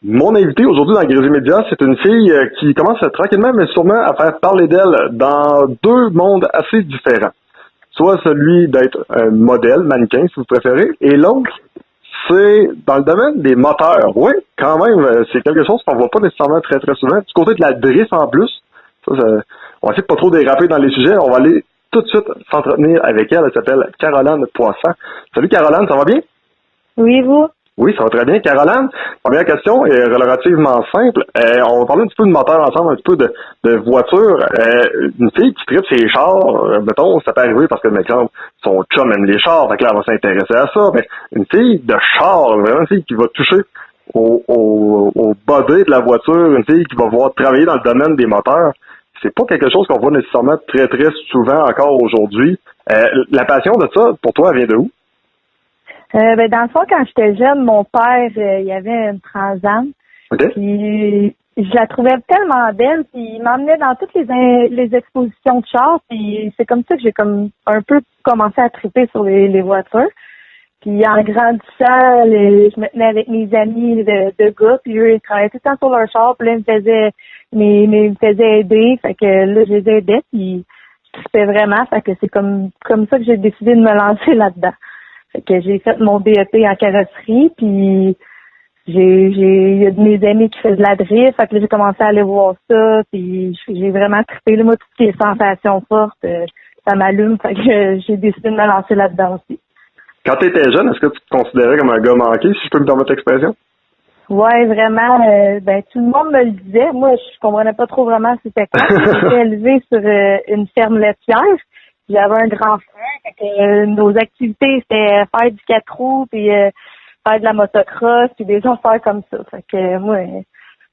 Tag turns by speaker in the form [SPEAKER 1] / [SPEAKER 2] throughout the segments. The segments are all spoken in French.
[SPEAKER 1] Mon invité aujourd'hui dans Grisé Média, c'est une fille qui commence tranquillement mais sûrement à faire parler d'elle dans deux mondes assez différents. Soit celui d'être un modèle, mannequin si vous préférez, et l'autre, c'est dans le domaine des moteurs. Oui, quand même, c'est quelque chose qu'on voit pas nécessairement très très souvent. Du côté de la drift en plus, on va essayer de pas trop déraper dans les sujets, on va aller tout de suite s'entretenir avec elle. Elle s'appelle Caroline Poisson. Salut Caroline, ça va bien?
[SPEAKER 2] Oui, vous?
[SPEAKER 1] Oui, ça va très bien. Caroline, première question est relativement simple. On va parler un petit peu de moteur ensemble, un petit peu de voiture. Une fille qui tripe ses chars, mettons, ça peut arriver parce que, exemple, son chum aime les chars, fait que là, elle va s'intéresser à ça. Mais une fille de char, vraiment une fille qui va toucher au body de la voiture, une fille qui va pouvoir travailler dans le domaine des moteurs, c'est pas quelque chose qu'on voit nécessairement très, très souvent encore aujourd'hui. La passion de ça, pour toi, elle vient de où?
[SPEAKER 2] Dans le fond, quand j'étais jeune, mon père, il y avait une Transam.
[SPEAKER 1] OK.
[SPEAKER 2] Puis je la trouvais tellement belle, puis il m'emmenait dans toutes les expositions de chars, puis c'est comme ça que j'ai comme un peu commencé à triper sur les voitures. Puis en grandissant, je me tenais avec mes amis de gars, puis eux, ils travaillaient tout le temps sur leur char, puis là, ils me faisaient aider, fait que là, je les aidais, puis je tripais vraiment, fait que c'est comme ça que j'ai décidé de me lancer là-dedans. Fait que j'ai fait mon DEP en carrosserie, puis il y a de mes amis qui faisaient de la drift, fait que là, j'ai commencé à aller voir ça, puis j'ai vraiment trippé. Là, moi, tout ce qui est sensations fortes, ça m'allume, fait que j'ai décidé de me lancer là-dedans aussi.
[SPEAKER 1] Quand tu étais jeune, est-ce que tu te considérais comme un gars manqué, si je peux me permettre l'expression?
[SPEAKER 2] Ouais, vraiment, tout le monde me le disait. Moi, je comprenais pas trop vraiment c'était quoi. J'étais élevée sur une ferme laitière. J'avais un grand frère, fait que nos activités, c'était faire du 4 roues, puis faire de la motocross, puis des affaires comme ça. Fait que moi,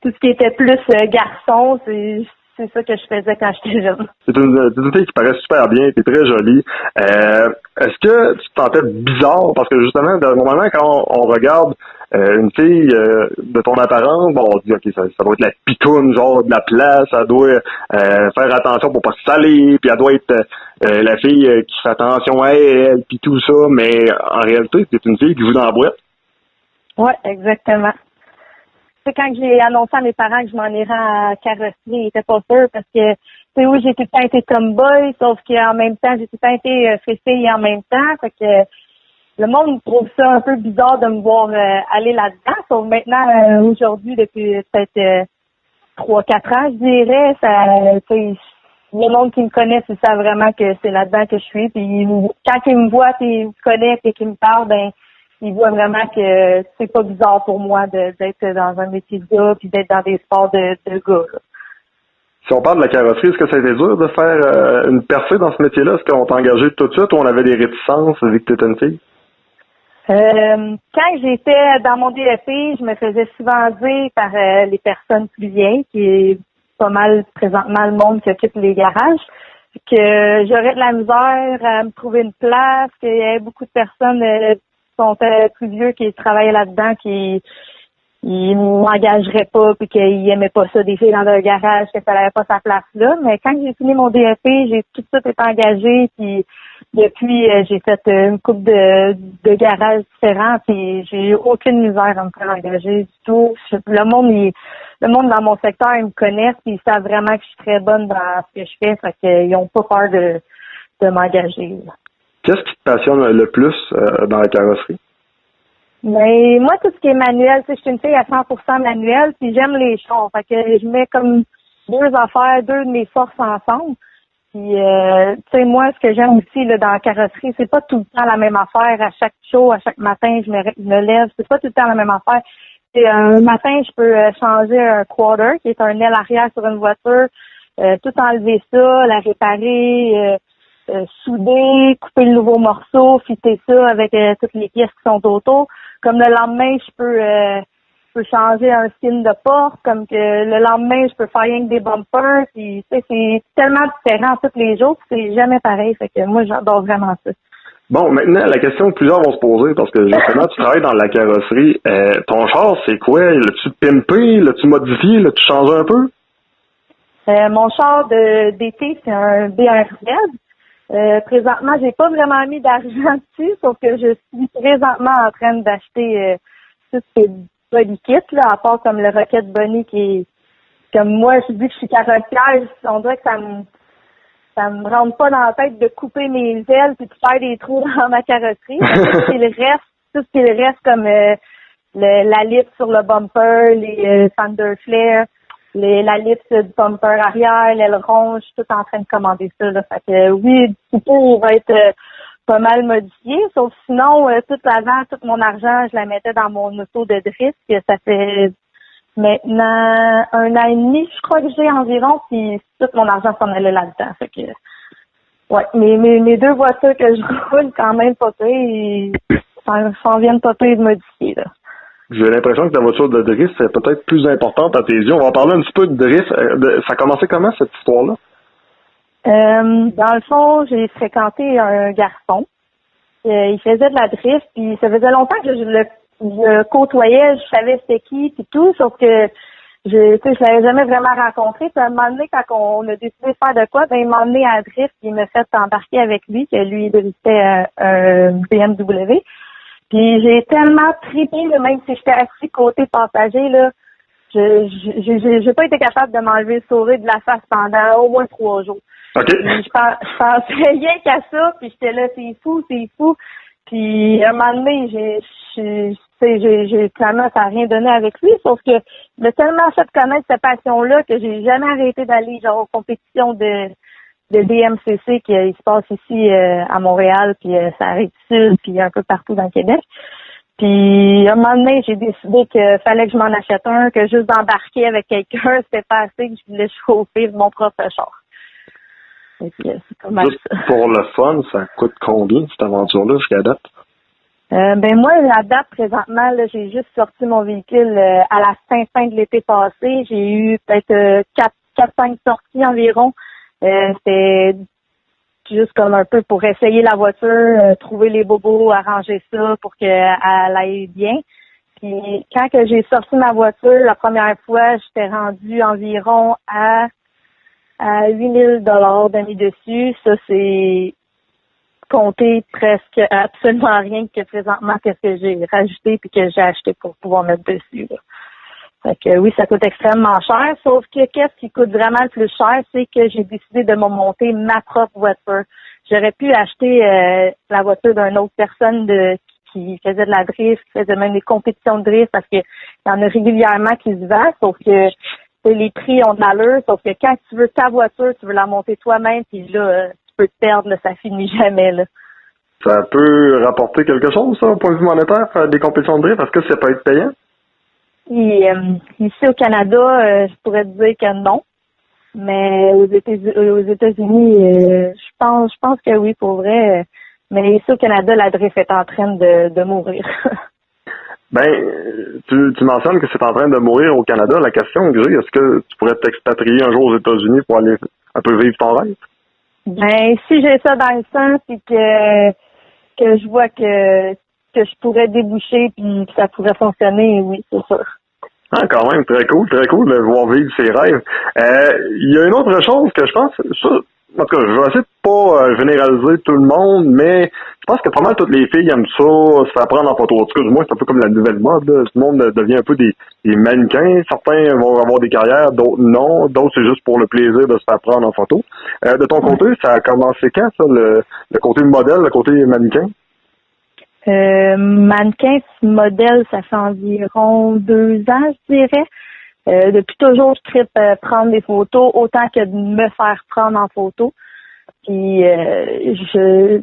[SPEAKER 2] tout ce qui était plus garçon, c'est ça que je faisais quand j'étais jeune.
[SPEAKER 1] C'est une fille qui paraît super bien, qui est très jolie. Est-ce que tu te sentais bizarre? Parce que justement, normalement, quand on regarde une fille de ton apparence, bon, on se dit, OK, ça doit être la pitoune, genre, de la place, elle doit faire attention pour pas se salir, puis elle doit être la fille qui fait attention à elle, puis tout ça, mais en réalité, c'est une fille qui joue dans la boîte.
[SPEAKER 2] Ouais, exactement. C'est quand j'ai annoncé à mes parents que je m'en irais en carrosserie, ils étaient pas sûrs parce que c'est où j'ai tout le temps été tomboy, sauf qu'en même temps, j'ai tout le temps été fille en même temps. Fait que le monde trouve ça un peu bizarre de me voir aller là-dedans. Sauf maintenant, aujourd'hui, depuis peut-être 3-4 ans, je dirais, le monde qui me connaît, c'est ça vraiment que c'est là-dedans que je suis. Puis quand ils me voient, ils me connaissent et qu'ils me parlent, ben ils voient vraiment que c'est pas bizarre pour moi d'être dans un métier de gars puis d'être dans des sports de gars. Là.
[SPEAKER 1] Si on parle de la carrosserie, est-ce que ça a été dur de faire une percée dans ce métier-là? Est-ce qu'on t'a engagé tout de suite ou on avait des réticences vu que tu étais une fille?
[SPEAKER 2] Quand j'étais dans mon DEP, je me faisais souvent dire par les personnes plus vieilles, qui est pas mal présentement le monde qui occupe les garages, que j'aurais de la misère à me trouver une place, qu'il y avait beaucoup de personnes qui sont plus vieux qui travaillaient là-dedans, qui ils m'engageraient pas puis qu'ils aimaient pas ça des filles dans leur garage, que ça n'avait pas sa place là. Mais quand j'ai fini mon DEP, j'ai tout de suite été engagée puis depuis j'ai fait une couple de garages différents puis j'ai eu aucune misère à me faire engager du tout. Le monde dans mon secteur, ils me connaissent puis ils savent vraiment que je suis très bonne dans ce que je fais, fait qu'ils n'ont pas peur de m'engager.
[SPEAKER 1] Qu'est-ce qui te passionne le plus dans la carrosserie?
[SPEAKER 2] Mais moi, tout ce qui est manuel, tu sais, je suis une fille à 100% manuel, puis j'aime les chars. Fait que je mets comme deux de mes forces ensemble. Puis, tu sais, moi, ce que j'aime aussi là, dans la carrosserie, c'est pas tout le temps la même affaire. À chaque show, à chaque matin, je me lève, c'est pas tout le temps la même affaire. C'est un matin, je peux changer un quarter, qui est un aile arrière sur une voiture, tout enlever ça, la réparer, souder, couper le nouveau morceau, fitter ça avec toutes les pièces qui sont autour. Comme le lendemain, je peux changer un film de porte, comme que le lendemain, je peux faire rien que des bumpers. Puis, tu sais, c'est tellement différent tous les jours, c'est jamais pareil. Fait que moi, j'adore vraiment ça.
[SPEAKER 1] Bon, maintenant, la question que plusieurs vont se poser, parce que justement, tu travailles dans la carrosserie. Ton char, c'est quoi? L'as-tu pimpé? L'as-tu modifié? L'as-tu changé un peu?
[SPEAKER 2] Mon char d'été, c'est un BRZ. Présentement, j'ai pas vraiment mis d'argent dessus, sauf que je suis présentement en train d'acheter tout ce qui est pas liquide, là, à part comme le Rocket Bunny qui est, comme moi, je dis que je suis carrossière, on dirait que ça me rentre pas dans la tête de couper mes ailes puis de faire des trous dans ma carrosserie. Tout ce qui reste comme la lisse sur le bumper, les fender flares, la lisse du bumper arrière, l'aileron, je suis tout en train de commander ça. Là. Fait que oui, le coupé va être pas mal modifié, sauf sinon, tout avant, tout mon argent, je la mettais dans mon auto de drift, que ça fait maintenant 1 an et demi, je crois que j'ai environ, puis tout mon argent s'en allait là-dedans. Fait que ouais, mes 2 voitures que je roule quand même pas pire, ils s'en viennent pas pire de modifier, là.
[SPEAKER 1] J'ai l'impression que ta voiture de drift, c'est peut-être plus importante à tes yeux. On va parler un petit peu de drift. Ça a commencé comment, cette histoire-là?
[SPEAKER 2] Dans le fond, j'ai fréquenté un garçon. Il faisait de la drift, puis ça faisait longtemps que je le côtoyais, je savais c'était qui, puis tout, sauf que je l'avais jamais vraiment rencontré. Puis à un moment donné, quand on a décidé de faire de quoi, ben il m'a emmené à drift, puis il m'a fait embarquer avec lui, que lui, il driftait un BMW. Puis j'ai tellement trippé, là, même si j'étais assis côté passager, là, j'ai pas été capable de m'enlever le sourire de la face pendant au moins 3 jours.
[SPEAKER 1] OK.
[SPEAKER 2] Je pensais rien qu'à ça, puis j'étais là, c'est fou. Puis à un moment donné, j'ai clairement ça n'a rien donné avec lui, sauf que il m'a tellement fait connaître cette passion-là que j'ai jamais arrêté d'aller genre aux compétitions de DMCC qui se passe ici à Montréal, puis ça arrive sud, puis un peu partout dans le Québec. Puis à un moment donné, j'ai décidé qu'il fallait que je m'en achète un, que juste d'embarquer avec quelqu'un, c'était pas assez, que je voulais chauffer mon propre char. Et puis, c'est pas mal
[SPEAKER 1] juste
[SPEAKER 2] ça.
[SPEAKER 1] pour le fun, ça coûte combien cette aventure-là jusqu'à date?
[SPEAKER 2] Ben moi, à date, présentement, là, j'ai juste sorti mon véhicule à la fin de l'été passé. J'ai eu peut-être 4-5 sorties environ. C'était juste comme un peu pour essayer la voiture, trouver les bobos, arranger ça pour qu'elle aille bien. Puis quand que j'ai sorti ma voiture, la première fois, j'étais rendue environ à 8 000 $ de mis dessus. Ça, c'est compter presque absolument rien que présentement qu'est-ce que j'ai rajouté puis que j'ai acheté pour pouvoir mettre dessus, là. Fait que oui, ça coûte extrêmement cher, sauf que qu'est-ce qui coûte vraiment le plus cher, c'est que j'ai décidé de me monter ma propre voiture. J'aurais pu acheter la voiture d'une autre personne qui faisait de la drift, qui faisait même des compétitions de drift, parce que il y en a régulièrement qui se vendent, sauf que les prix ont de l'allure, sauf que quand tu veux ta voiture, tu veux la monter toi-même, puis là, tu peux te perdre, là, ça finit jamais, là.
[SPEAKER 1] Ça peut rapporter quelque chose, ça, au point de vue monétaire, faire des compétitions de drift? Est-ce que ça peut être payant?
[SPEAKER 2] Et, ici au Canada, je pourrais te dire que non. Mais aux États-Unis, je pense que oui, pour vrai. Mais ici au Canada, la drift est en train de mourir.
[SPEAKER 1] Ben, tu mentionnes que c'est en train de mourir au Canada. La question que j'ai, est-ce que tu pourrais t'expatrier un jour aux États-Unis pour aller un peu vivre ton rêve?
[SPEAKER 2] Ben, si j'ai ça dans le sens, et que je vois que je pourrais déboucher puis que ça pourrait fonctionner, oui, c'est sûr.
[SPEAKER 1] Ah, quand même, très cool de voir vivre ses rêves. Il y a une autre chose que je pense, ça, en tout cas, je vais essayer de pas généraliser tout le monde, mais je pense que pas mal toutes les filles aiment ça, se faire prendre en photo. En tout cas, du moins, c'est un peu comme la nouvelle mode, là. Tout le monde devient un peu des mannequins. Certains vont avoir des carrières, d'autres non. D'autres, c'est juste pour le plaisir de se faire prendre en photo. De ton côté, ça a commencé quand, ça, le côté modèle, le côté mannequin?
[SPEAKER 2] Mannequin, modèle, ça fait environ 2 ans, je dirais. Depuis toujours, je trippe prendre des photos autant que de me faire prendre en photo. Puis je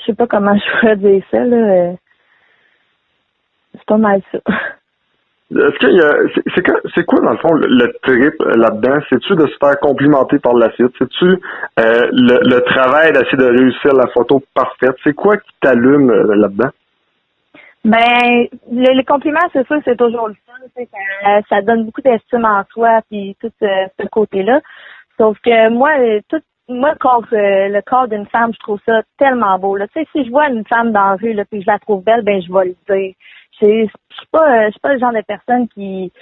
[SPEAKER 2] sais pas comment je pourrais dire ça, là. C'est pas mal ça.
[SPEAKER 1] Est-ce qu'il y a, c'est quoi dans le fond le trip là-dedans? C'est-tu de se faire complimenter par la suite? C'est-tu le travail d'essayer de réussir la photo parfaite? C'est quoi qui t'allume là-dedans?
[SPEAKER 2] Ben, les compliments, c'est sûr, c'est toujours le fun. Ça donne beaucoup d'estime en soi, puis tout ce côté-là. Sauf que moi, le corps d'une femme, je trouve ça tellement beau. Là. Tu sais, si je vois une femme dans la rue, là, puis je la trouve belle, ben je vais le dire. Je suis pas le genre de personne qui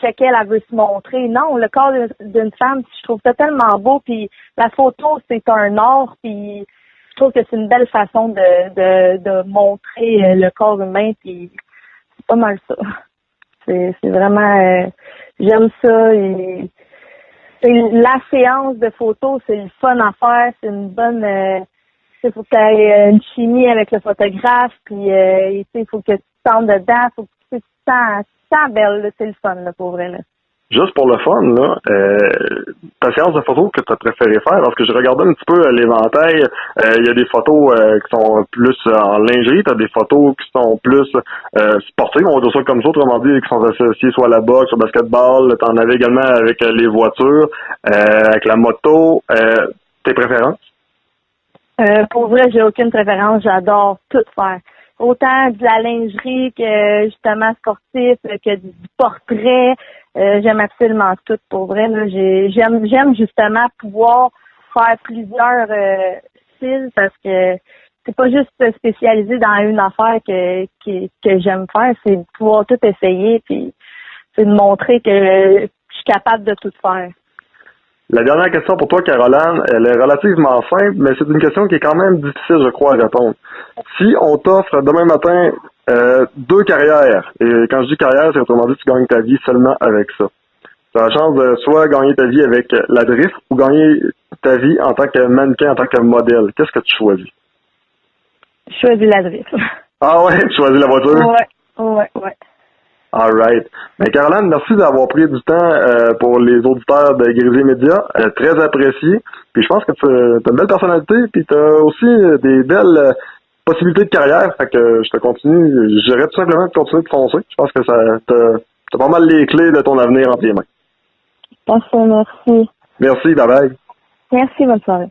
[SPEAKER 2] check elle veut se montrer. Non, le corps d'une femme, je trouve ça tellement beau. Puis la photo, c'est un art. Puis je trouve que c'est une belle façon de montrer le corps humain. Puis pas mal ça. C'est vraiment j'aime ça. Et la séance de photos, c'est le fun à faire, c'est une bonne il faut que tu aies une chimie avec le photographe, puis il faut que tu te sentes dedans, faut que tu te sens belle, là, c'est le fun là, pour vrai. Là.
[SPEAKER 1] Juste pour le fun, là, ta séance de photos que tu as préféré faire, parce que je regardais un petit peu l'éventail, il y a des photos qui sont plus en lingerie, tu as des photos qui sont plus sportives, on va dire ça comme ça, autrement dit, qui sont associées soit à la boxe, au basketball, tu en avais également avec les voitures, avec la moto, tes préférences?
[SPEAKER 2] Pour vrai, j'ai aucune préférence, j'adore tout faire. Autant de la lingerie que justement sportif, que du portrait. J'aime absolument tout pour vrai. Là. J'aime justement pouvoir faire plusieurs styles parce que c'est pas juste spécialisé dans une affaire que j'aime faire, c'est de pouvoir tout essayer puis c'est de montrer que je suis capable de tout faire.
[SPEAKER 1] La dernière question pour toi, Caroline, elle est relativement simple, mais c'est une question qui est quand même difficile, je crois, à répondre. Si on t'offre demain matin 2 carrières, et quand je dis carrière, c'est autrement dit tu gagnes ta vie seulement avec ça. Tu as la chance de soit gagner ta vie avec la drift ou gagner ta vie en tant que mannequin, en tant que modèle. Qu'est-ce que tu choisis?
[SPEAKER 2] Je choisis la drift.
[SPEAKER 1] Ah ouais, tu choisis la voiture?
[SPEAKER 2] Ouais.
[SPEAKER 1] All right. Mais Caroline, merci d'avoir pris du temps pour les auditeurs de Grisé Média. Très apprécié. Puis je pense que tu as une belle personnalité, puis tu as aussi des belles possibilités de carrière. Fait que je te continue. J'irais tout simplement de continuer de foncer. Je pense que t'as pas mal les clés de ton avenir entre tes mains.
[SPEAKER 2] Parfait, merci.
[SPEAKER 1] Merci, bye bye.
[SPEAKER 2] Merci, bonne soirée.